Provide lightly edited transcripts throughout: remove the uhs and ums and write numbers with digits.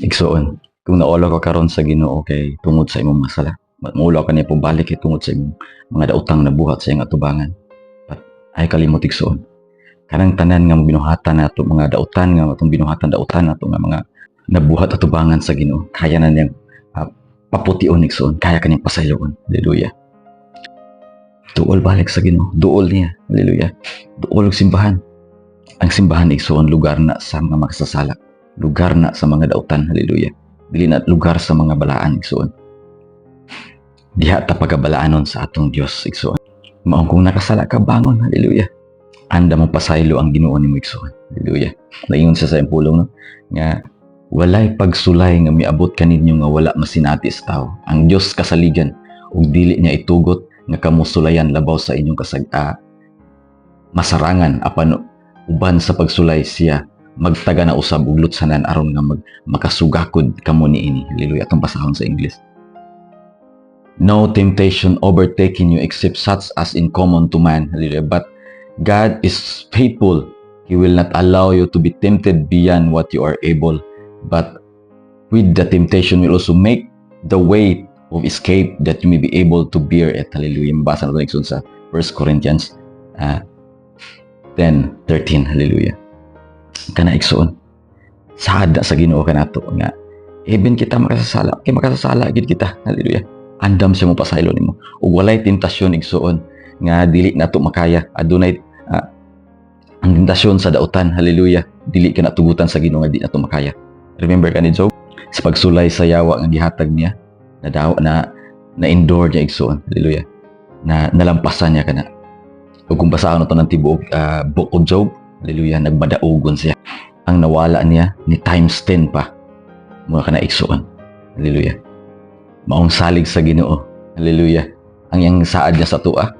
Igsoon, kung naulaw ka karon sa Ginoo kay tungod sa imong mga sala, maulaw ka niya pabalik kay tungod sa imong mga daotang nabuhat sa iyang atubangan. But ay kalimot igsoon, kanang tanan nga binuhatan nato mga dautan nga atong binuhatan dautan nato nga mga nabuhat atubangan sa Ginoo, kaya na niyang papution igsoon, kaya kaniyang pasayloon. Hallelujah. Duol balik sa Ginoo, duol niya. Hallelujah. Duol og simbahan. Ang simbahan igsoon lugar na sa mga makasasala, lugar na sa mga dautan. Hallelujah. Dili na lugar sa mga balaan igsoon. Diha ta pagabalaanon sa atong Dios igsoon. Mao kung nakasala ka bangon. Hallelujah. Anda mo pasaylo ang Ginoo nimo igsoon. Hallelujah. Naingon sa pulong no nga walay pagsulay nga miabot kaninyo nga wala masinati sa tao. Ang Dios kasaligan ug dili niya itugot nga kamo sulayan labaw sa inyong masarangan apan uban sa pagsulay siya magtaga na usab og lutsanan aron nga makasugakod kamo niini. Hallelujah. Atong basahon sa English. No temptation overtaking you except such as in common to man. Hallelujah. But God is faithful. He will not allow you to be tempted beyond what you are able. But with the temptation will also make the way of escape that you may be able to bear it. Hallelujah. Mabasa na ito sa 1 Corinthians 10:13. Hallelujah. Kana igsoon, saad sa Ginoo kanato nga even kita makasasala, kay makasasala gid kita. Hallelujah. Andam siya mo pasaylo nimo. Ug walay tentasyon igsoon nga dili nato makaya. Adunay ang tentasyon sa dautan. Hallelujah. Dili ka natugutan sa Ginoo nga di nato makaya. Remember ka ni Job sa pagsulay sa yawa nga gihatag niya, na-endure niya igsoon. Hallelujah. Nalampasan niya kana. Ug kung basahon nato ng tibuok book of Job, hallelujah, nagmadaugon siya. Ang nawala niya ni times 10 pa. Mga kana igsoon. Hallelujah. Maong salig sa Ginoo. Hallelujah. Ang yang saad niya sa tuwa,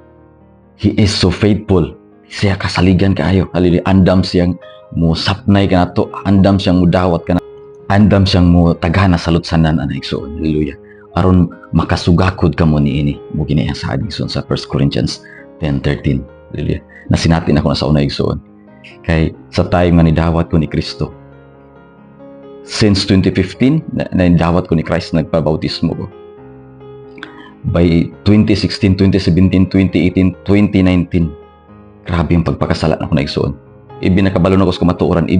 He is so faithful. Siya kasaligan kaayo. Hallelujah. Andam siyang mo sapnay ka nato, andam siyang mudawat ka na, andam siyang mo tagana sa lutsanan ana igsoon. Hallelujah. Aron makasugakod kamo niini. Mo gini ang saad igsoon sa 1 Corinthians 10:13. Hallelujah. Nasinatin ako na sa una igsoon. Kay sa time nga nidawat ko ni Kristo, since 2015 na nidawat ko ni Christ, nagpabautismo ko. By 2016, 2017, 2018, 2019, grabe yung pagpakasala na ko na igsoon. Nakabalo na ko sa kamatuoran,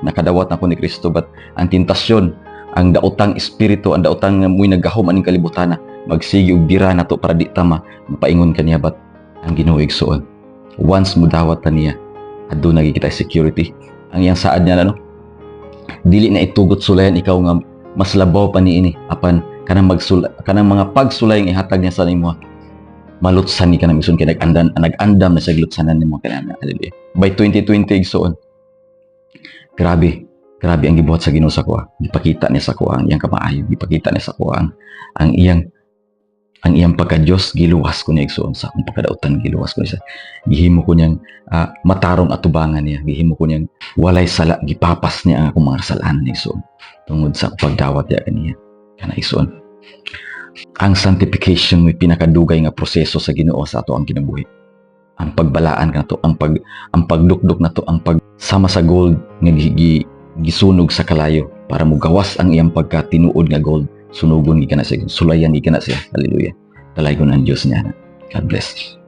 nakadawat na ko ni Kristo, but ang tentasyon, ang daotang espiritu, ang daotang muy naggahom aning kalibutan na magsigi og bira nato para di tama mapaingon kaniya, but ang Ginoo igsoon. Once mo dawat ta niya, aduna kita security. Ang iyang saad niya dili na itugot sulayan ikaw nga mas labaw pa niini apan kanang mga pagsulay nga ihatag niya sa nimo malutsan ni kanang ison kay nag-andam na sa lutsanan nimo kanana. Hallelujah. By 2020 igsoon, grabe ang gibuhat sa Ginoo sa kuha. Gipakita niya sa kuha ang iyang kamaayo, gipakita niya sa kuha ang iyang pagka-Dios. Giluwas ko niya igsoon sa akong pagkadautan, giluwas ko niya. Gihimo ko niyang matarong atubangan niya, gihimo ko niyang walay sala, gipapas niya ang akong mga kasalanan igsoon tungod sa pagdawat niya kaniya kana igsoon. Ang sanctification may pinakadugay nga proseso sa Ginoo sa ato ang kinabuhi. Ang pagbalaan nato, ang pagdukdok nato, ang pagsama sa gold nga gisunog sa kalayo para mugawas ang iyang pagkatinuod nga gold. Sunugon gi kana siya, sulayan gi kana siya. Hallelujah. Talaygon ang Dios niya. God bless.